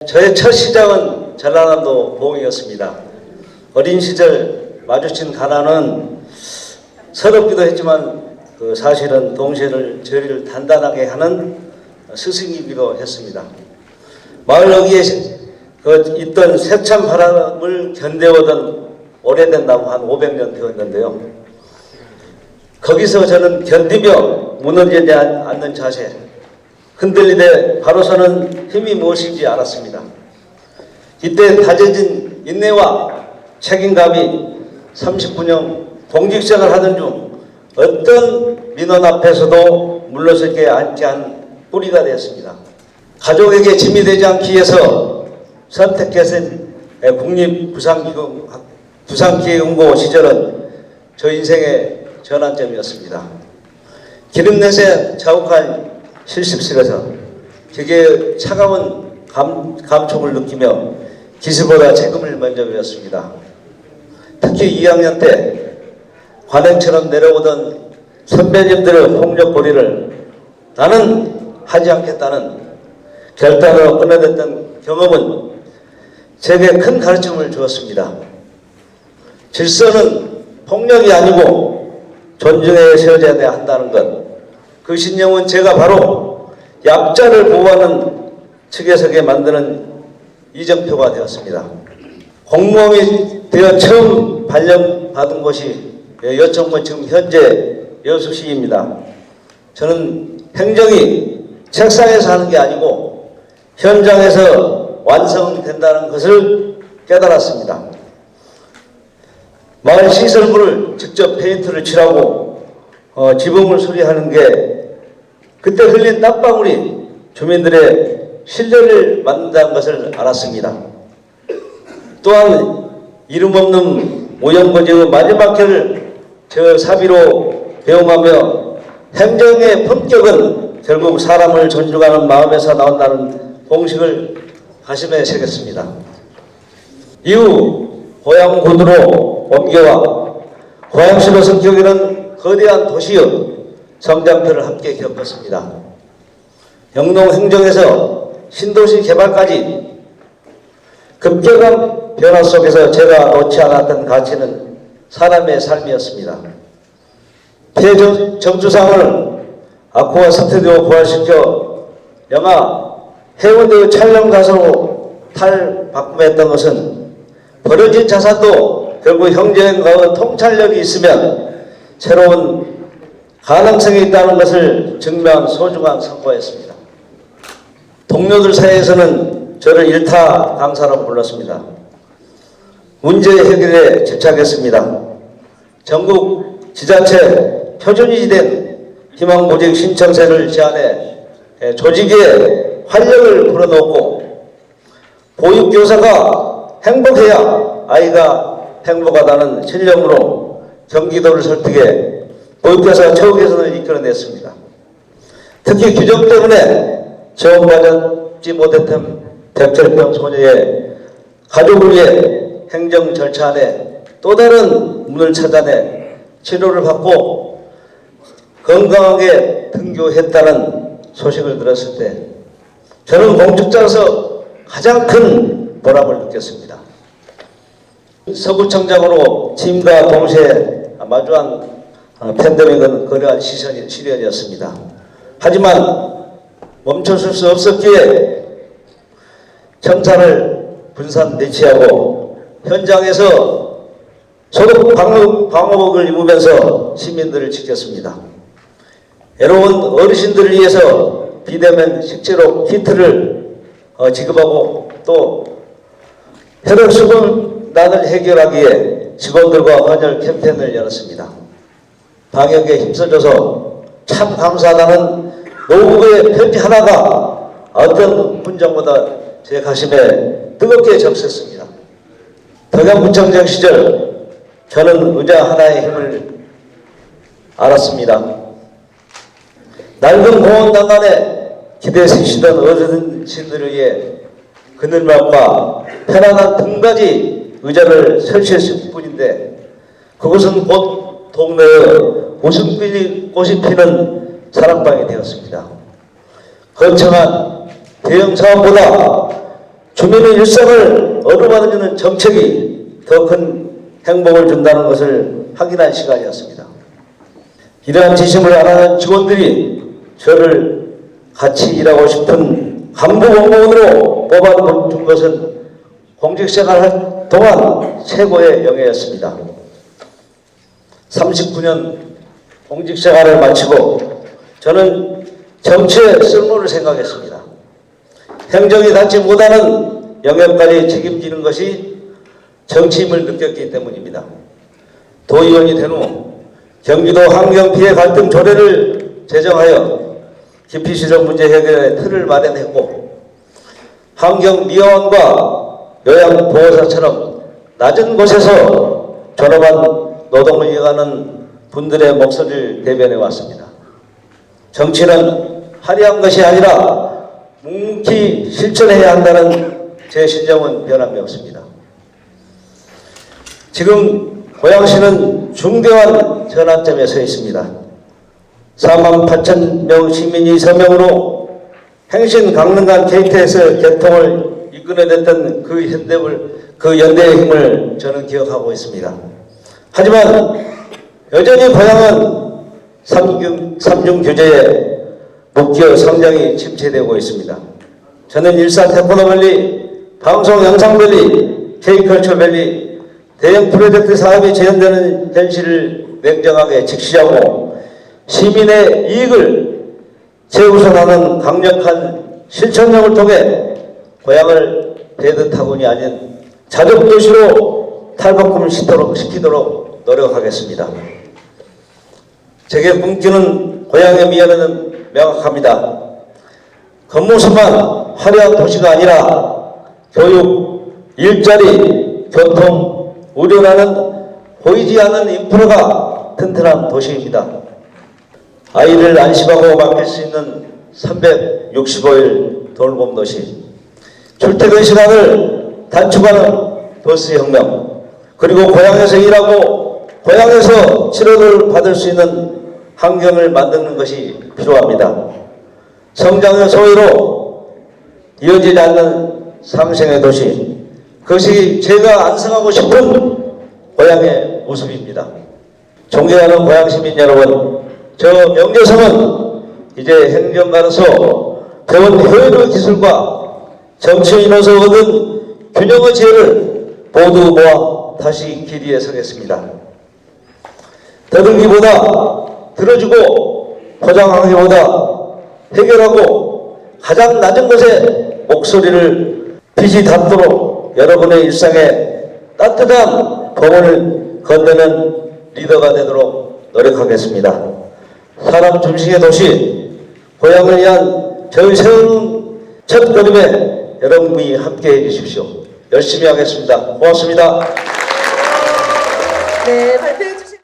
저의 첫 시작은 전라남도 보응이었습니다. 어린 시절 마주친 가난은 서럽기도 했지만 사실은 동시에를 저희를 단단하게 하는 스승이기도 했습니다. 마을 어귀에 있던 세찬 바람을 견뎌오던 오래된 나무 한 500년 되었는데요. 거기서 저는 견디며 무너지지 않는 자세, 흔들리되 바로 서는 힘이 무엇인지 알았습니다. 이때 다져진 인내와 책임감이 39년 공직생활을 하던 중 어떤 민원 앞에서도 물러서지 않지 않은 뿌리가 되었습니다. 가족에게 짐이 되지 않기 위해서 선택해서 국립부산기계연구원 시절은 저 인생의 전환점이었습니다. 기름내세 자욱한 실습실에서 기계의 차가운 감촉을 느끼며 기술보다 책임을 먼저 배웠습니다. 특히 2학년 때 관행처럼 내려오던 선배님들의 폭력고리를 나는 하지 않겠다는 결단으로 끊어냈던 경험은 제게 큰 가르침을 주었습니다. 질서는 폭력이 아니고 존중에 세워져야 한다는 것, 그 신념은 제가 바로 약자를 보호하는 측에 서게 만드는 이정표가 되었습니다. 공무원이 되어 처음 발령받은 곳이 여청문 지금 현재 여수시입니다. 저는 행정이 책상에서 하는 게 아니고 현장에서 완성된다는 것을 깨달았습니다. 마을 시설물을 직접 페인트를 칠하고 지붕을 수리하는 게 그때 흘린 땀방울이 주민들의 신뢰를 만든다는 것을 알았습니다. 또한 이름 없는 모형거지의 마지막 결을 저 사비로 배움하며 행정의 품격은 결국 사람을 존중하는 마음에서 나온다는 공식을 가슴에 새겼습니다. 이후 고양군으로 옮겨와 고양시로 성격에는 거대한 도시의 성장표를 함께 겪었습니다. 영농 행정에서 신도시 개발까지 급격한 변화 속에서 제가 놓지 않았던 가치는 사람의 삶이었습니다. 폐정주상을 아쿠아 스튜디오 부활시켜 영화 해운대의 촬영 가수로 탈바꿈했던 것은 버려진 자산도 결국 형제과의 통찰력이 있으면 새로운 가능성이 있다는 것을 증명한 소중한 성과였습니다. 동료들 사이에서는 저를 일타 강사로 불렀습니다. 문제 해결에 집착했습니다. 전국 지자체 표준이 된 희망보직 신청서를 제안해 조직에 활력을 불어넣고 보육교사가 행복해야 아이가 행복하다는 신념으로 경기도를 설득해 보육교사 처우 개선을 이끌어냈습니다. 특히 규정 때문에 지원받지 못했던 백혈병 소녀의 가족을 위해 행정 절차 안에 또 다른 문을 찾아내 치료를 받고 건강하게 등교했다는 소식을 들었을 때 저는 공직자로서 가장 큰 보람을 느꼈습니다. 서구청장으로 취임과 동시에 마주한 팬데믹은 그러한 시련이었습니다. 하지만 멈춰설 수 없었기에 청사를 분산 배치하고 현장에서 소독 방어복을 입으면서 시민들을 지켰습니다. 외로운 어르신들을 위해서 비대면 식재료 키트를 지급하고 또 혈액수분난을 해결하기에 직원들과 헌혈 캠페인을 열었습니다. 방역에 힘써줘서 참 감사하다는 노부부의 편지 하나가 어떤 훈장보다 제 가슴에 뜨겁게 적셨습니다. 덕양구청장 시절 저는 의자 하나의 힘을 알았습니다. 낡은 공원 난간에 기대 세시던 어르신들을 위해 그늘막과 편안한 등받이 의자를 설치했을 뿐인데 그곳은 곧 동네에 웃음꽃이 피는 사랑방이 되었습니다. 거창한 대형 사업보다 주민의 일상을 어루만지는 정책이 더 큰 행복을 준다는 것을 확인한 시간이었습니다. 이러한 지심을 알아낸 직원들이 저를 같이 일하고 싶은 간부 공무원으로 뽑아준 것은 공직생활 동안 최고의 영예였습니다. 39년 공직생활을 마치고 저는 정치의 쓸모를 생각했습니다. 행정이 닿지 못하는 영역까지 책임지는 것이 정치임을 느꼈기 때문입니다. 도의원이 된 후 경기도 환경피해 갈등 조례를 제정하여 기피시설 문제 해결의 틀을 마련했고, 환경미화원과 요양보호사처럼 낮은 곳에서 존엄한 노동을 이어가는 분들의 목소리를 대변해 왔습니다. 정치는 화려한 것이 아니라 묵묵히 실천해야 한다는 제 신념은 변함이 없습니다. 지금 고양시는 중대한 전환점에 서 있습니다. 48,000명 시민이 서명으로 행신 강릉간 KTX 개통을 이끌어냈던 그 연대의 힘을 저는 기억하고 있습니다. 하지만 여전히 고양은 삼중 규제에 묶여 성장이 침체되고 있습니다. 저는 일산 태권도밸리, 방송 영상밸리, K컬처밸리 대형 프로젝트 사업이 재현되는 현실을 냉정하게 직시하고 시민의 이익을 최우선하는 강력한 실천력을 통해 고향을 배드타운이 아닌 자족도시로 탈바꿈시키도록 노력하겠습니다. 제게 꿈꾸는 고향의 미래는 명확합니다. 겉모습만 화려한 도시가 아니라 교육, 일자리, 교통, 의료라는 보이지 않는 인프라가 튼튼한 도시입니다. 아이를 안심하고 맡길 수 있는 365일 돌봄도시, 출퇴근 시간을 단축하는 버스혁명, 그리고 고향에서 일하고 고향에서 치료를 받을 수 있는 환경을 만드는 것이 필요합니다. 성장의 소위로 이어지지 않는 상생의 도시, 그것이 제가 안성하고 싶은 고향의 모습입니다. 존경하는 고향시민 여러분, 저 명재성은 이제 행정가로서 배운 효율의 기술과 정치인으로서 얻은 균형의 지혜를 모두 모아 다시 길이에 서겠습니다. 더듬기보다 들어주고 포장하기보다 해결하고 가장 낮은 곳에 목소리를 빛이 닿도록 여러분의 일상에 따뜻한 봄을 건네는 리더가 되도록 노력하겠습니다. 사람 중심의 도시, 고향을 위한 저희 새로운 첫걸음에 여러분이 함께해 주십시오. 열심히 하겠습니다. 고맙습니다. 네, 발표